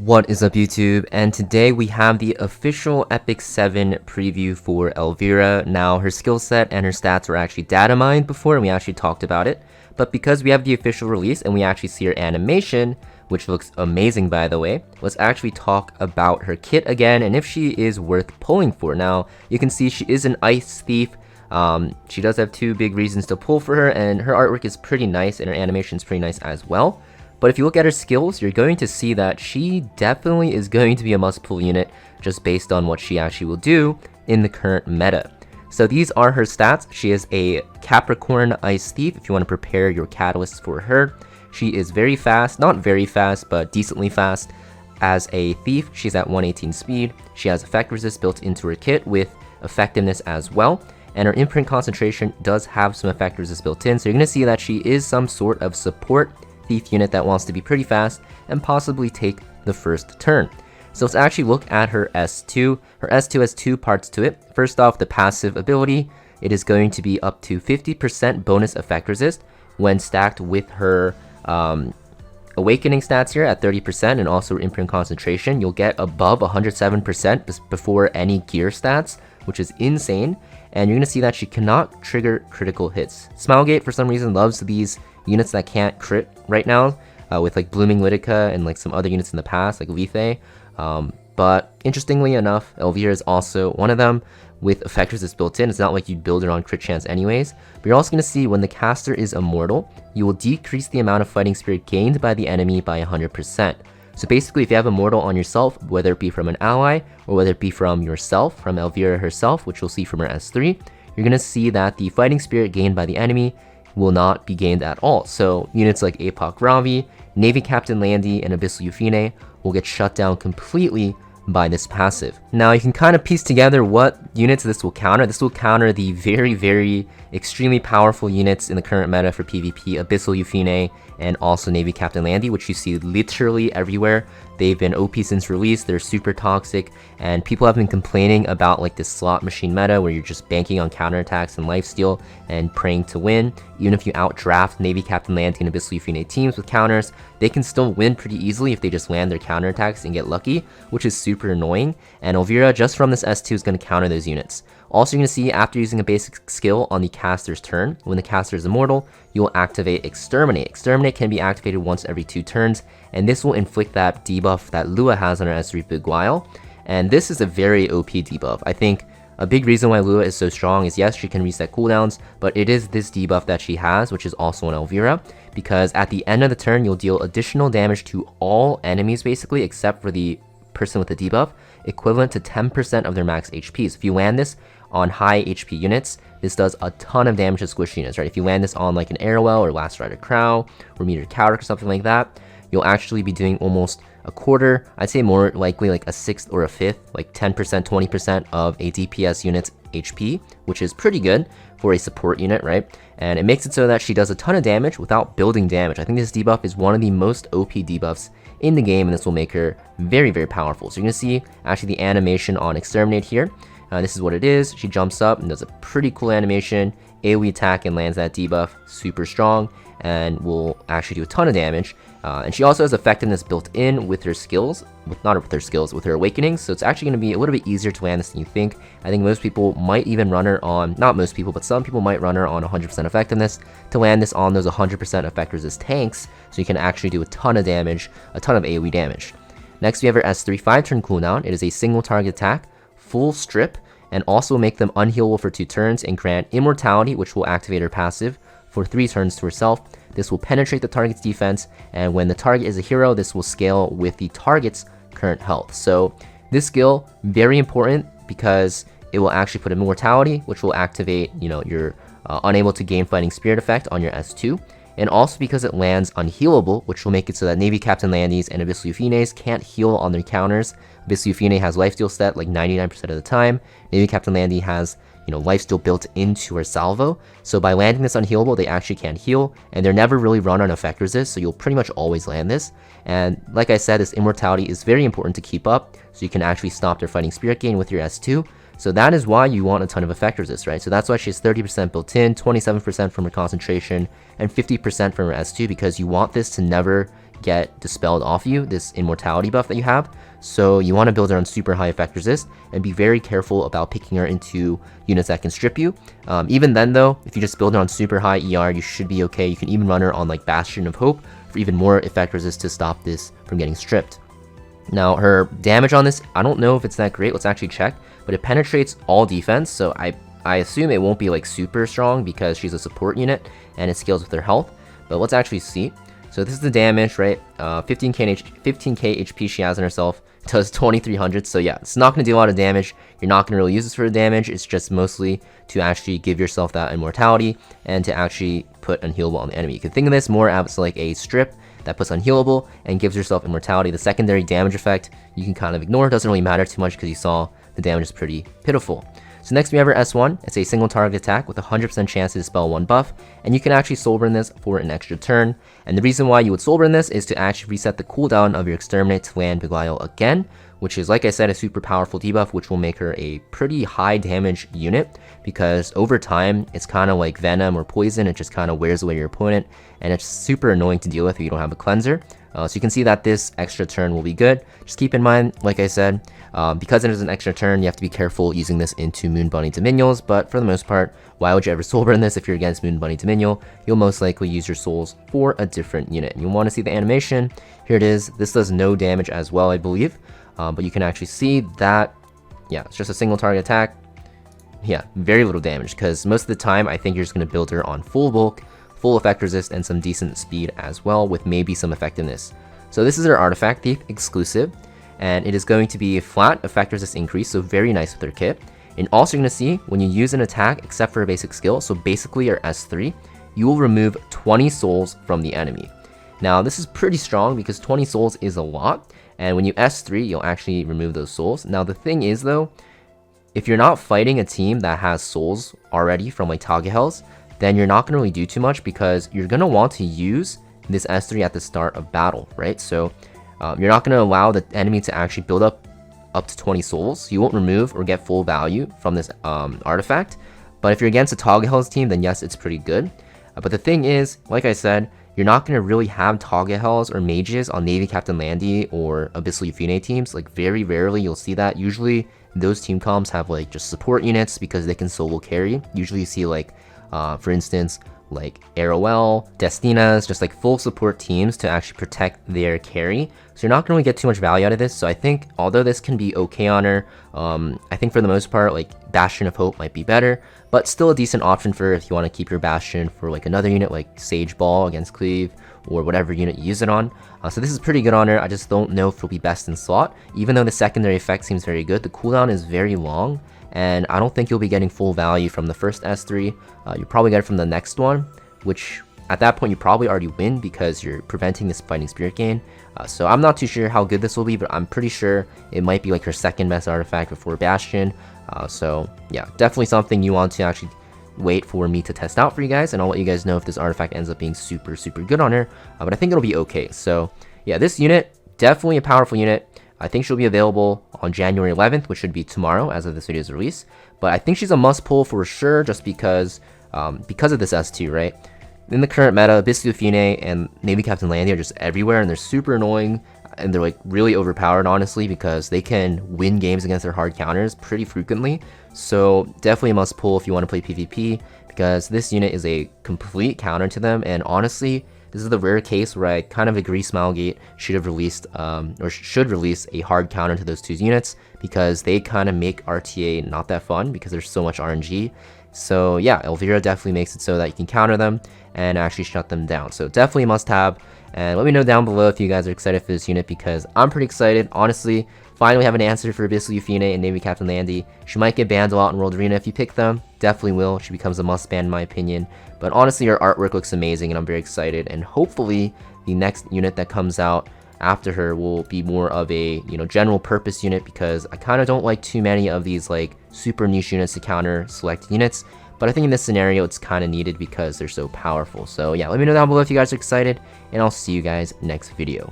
What is up YouTube, and today we have the official Epic 7 preview for ELVIRA. Now her skill set and her stats were actually data mined before and we actually talked about it, but because we have the official release and we actually see her animation, which looks amazing by the way, let's actually talk about her kit again and if she is worth pulling for. Now you can see she is an ice thief. She does have two big reasons to pull for her, and her artwork is pretty nice and her animation is pretty nice as well. But if you look at her skills, you're going to see that she definitely is going to be a must-pull unit just based on what she actually will do in the current meta. So these are her stats. She is a Capricorn Ice Thief if you want to prepare your catalysts for her. She is very fast, not very fast, but decently fast. As a thief, she's at 118 speed. She has effect resist built into her kit with effectiveness as well. And her imprint concentration does have some effect resist built in. So you're going to see that she is some sort of support thief unit that wants to be pretty fast and possibly take the first turn. So let's actually look at her S2. Her S2 has two parts to it. First off, the passive ability. It is going to be up to 50% bonus effect resist when stacked with her awakening stats here at 30% and also her imprint concentration. You'll get above 107% before any gear stats, which is insane. And you're going to see that she cannot trigger critical hits. Smilegate for some reason loves these units that can't crit right now, with like Blooming Lidica and like some other units in the past like Lethe. But interestingly enough, ELVIRA is also one of them with effect resist built in. It's not like you'd build it on crit chance anyways. But you're also going to see when the caster is immortal, you will decrease the amount of fighting spirit gained by the enemy by 100%. So basically, if you have immortal on yourself, whether it be from an ally or whether it be from yourself, from ELVIRA herself, which you'll see from her S3, you're going to see that the fighting spirit gained by the enemy will not be gained at all. So units like Apoc Ravi, Navy Captain Landy, and Abyssal Yufine will get shut down completely by this passive. Now you can kind of piece together what units this will counter. This will counter the very extremely powerful units in the current meta for PvP, Abyssal Yufine and also Navy Captain Landy, which you see literally everywhere. They've been OP since release, they're super toxic, and people have been complaining about like this slot machine meta where you're just banking on counterattacks and lifesteal and praying to win. Even if you outdraft Navy Captain Landy and Abyssal Yufine teams with counters, they can still win pretty easily if they just land their counterattacks and get lucky, which is super annoying. And ELVIRA, just from this S2, is going to counter those units. Also, you're going to see after using a basic skill on the caster's turn, when the caster is immortal, you'll activate Exterminate. Exterminate can be activated once every 2 turns, and this will inflict that debuff that Lua has on her S3 Big While. And this is a very OP debuff. I think a big reason why Lua is so strong is yes, she can reset cooldowns, but it is this debuff that she has, which is also on ELVIRA, because at the end of the turn, you'll deal additional damage to all enemies basically, except for the person with the debuff, equivalent to 10% of their max HP. So if you land this on high HP units, this does a ton of damage to squish units, right? If you land this on like an Arrowell or Last Rider Crow or Meteor Cowrick or something like that, you'll actually be doing almost a quarter, I'd say more likely like a sixth or a fifth, like 10%, 20% of a DPS unit's HP, which is pretty good for a support unit, right? And it makes it so that she does a ton of damage without building damage. I think this debuff is one of the most OP debuffs in the game, and this will make her very powerful. So you're going to see actually the animation on Exterminate here. This is what it is. She jumps up and does a pretty cool animation, AoE attack, and lands that debuff super strong and will actually do a ton of damage. And she also has effectiveness built in with her skills, with her awakenings, so it's actually going to be a little bit easier to land this than you think. I think most people might even run her on, not most people, but some people might run her on 100% effectiveness to land this on those 100% effect resist tanks, so you can actually do a ton of damage, a ton of AoE damage. Next we have her S3 5-turn cooldown. It is a single target attack, full strip, and also make them unhealable for 2 turns and grant immortality, which will activate her passive for 3 turns to herself. This will penetrate the target's defense, and when the target is a hero, this will scale with the target's current health. So this skill, very important because it will actually put immortality, which will activate, you know, your unable to gain fighting spirit effect on your S2. And also because it lands unhealable, which will make it so that Navy Captain Landys and Abyssal Yufines can't heal on their counters. Abyssal Yufine has lifesteal stat like 99% of the time. Navy Captain Landy has, you know, lifesteal built into her salvo. So by landing this unhealable, they actually can't heal, and they're never really run on effect resist, so you'll pretty much always land this. And like I said, this immortality is very important to keep up, so you can actually stop their fighting spirit gain with your S2. So that is why you want a ton of effect resist, right? So that's why she has 30% built in, 27% from her concentration, and 50% from her S2, because you want this to never get dispelled off you, this immortality buff that you have. So you want to build her on super high effect resist and be very careful about picking her into units that can strip you. Even then though, if you just build her on super high ER, you should be okay. You can even run her on like Bastion of Hope for even more effect resist to stop this from getting stripped. Now her damage on this, I don't know if it's that great. Let's actually check, but it penetrates all defense. So I assume it won't be like super strong because she's a support unit and it scales with her health. But let's actually see. So this is the damage, right? 15k HP she has in herself. It does 2300. So yeah, it's not going to do a lot of damage. You're not going to really use this for the damage. It's just mostly to actually give yourself that immortality and to actually put unhealable on the enemy. You can think of this more as like a strip that puts unhealable and gives yourself immortality. The secondary damage effect you can kind of ignore. It doesn't really matter too much because you saw the damage is pretty pitiful. So next we have our S1. It's a single target attack with a 100% chance to dispel one buff, and you can actually soulburn this for an extra turn. And the reason why you would soulburn this is to actually reset the cooldown of your exterminate to land Belial again, which is, like I said, a super powerful debuff, which will make her a pretty high damage unit, because over time it's kind of like venom or poison. It just kind of wears away your opponent, and it's super annoying to deal with if you don't have a cleanser. So you can see that this extra turn will be good. Just keep in mind, like I said, because it is an extra turn, you have to be careful using this into Moon Bunny Dominions, but for the most part, why would you ever soulburn this if you're against Moon Bunny Dominion? You'll most likely use your souls for a different unit. And you want to see the animation. Here it is. This does no damage as well, I believe, but you can actually see that, yeah, it's just a single target attack. Yeah, very little damage, because most of the time I think you're just going to build her on full bulk, full effect resist, and some decent speed as well, with maybe some effectiveness. So this is our Artifact Thief exclusive, and it is going to be a flat effect resist increase, so very nice with her kit. And also you're going to see when you use an attack except for a basic skill, so basically your S3, you will remove 20 souls from the enemy. Now this is pretty strong because 20 souls is a lot, and when you S3 you'll actually remove those souls. Now the thing is though, if you're not fighting a team that has souls already from like Tagehells, then you're not going to really do too much, because you're going to want to use this S3 at the start of battle, right? So you're not going to allow the enemy to actually build up to 20 souls. You won't remove or get full value from this artifact. But if you're against a Tagehells team, then yes, it's pretty good. But the thing is, like I said, you're not going to really have Tagehells or mages on Navy Captain Landy or Abyssal Euphine teams. Like very rarely you'll see that. Usually those team comps have like just support units because they can solo carry. Usually you see like for instance, like Arowell, Destinas, just like full support teams to actually protect their carry. So you're not going to really get too much value out of this. So I think although this can be okay on her, I think for the most part, like Bastion of Hope might be better, but still a decent option for if you want to keep your Bastion for like another unit like Sage Ball against Cleave or whatever unit you use it on. So this is pretty good on her. I just don't know if it'll be best in slot. Even though the secondary effect seems very good, the cooldown is very long, and I don't think you'll be getting full value from the first S3. You'll probably get it from the next one, which at that point you probably already win because you're preventing this Fighting Spirit gain. So I'm not too sure how good this will be, but I'm pretty sure it might be like her second best artifact before Bastion. So yeah, definitely something you want to actually wait for me to test out for you guys, and I'll let you guys know if this artifact ends up being super good on her, but I think it'll be okay. So yeah, this unit, definitely a powerful unit. I think she'll be available on January 11th, which should be tomorrow as of this video's release, but I think she's a must pull for sure, just because of this S2, right? In the current meta, Abyssal Euphine and Navy Captain Landy are just everywhere, and they're super annoying, and they're like really overpowered, honestly, because they can win games against their hard counters pretty frequently. So definitely a must pull if you want to play PvP, because this unit is a complete counter to them. And honestly, this is the rare case where I kind of agree Smilegate should have released or should release a hard counter to those two units, because they kind of make RTA not that fun because there's so much RNG. So yeah, ELVIRA definitely makes it so that you can counter them and actually shut them down. So definitely a must have. And let me know down below if you guys are excited for this unit, because I'm pretty excited. Honestly, finally have an answer for Abyssal Euphine and Navy Captain Landy. She might get banned a lot in World Arena if you pick them. Definitely will. She becomes a must ban in my opinion. But honestly, her artwork looks amazing and I'm very excited. And hopefully the next unit that comes out after her will be more of a, you know, general purpose unit, because I kind of don't like too many of these like super niche units to counter select units. But I think in this scenario, it's kind of needed because they're so powerful. So yeah, let me know down below if you guys are excited, and I'll see you guys next video.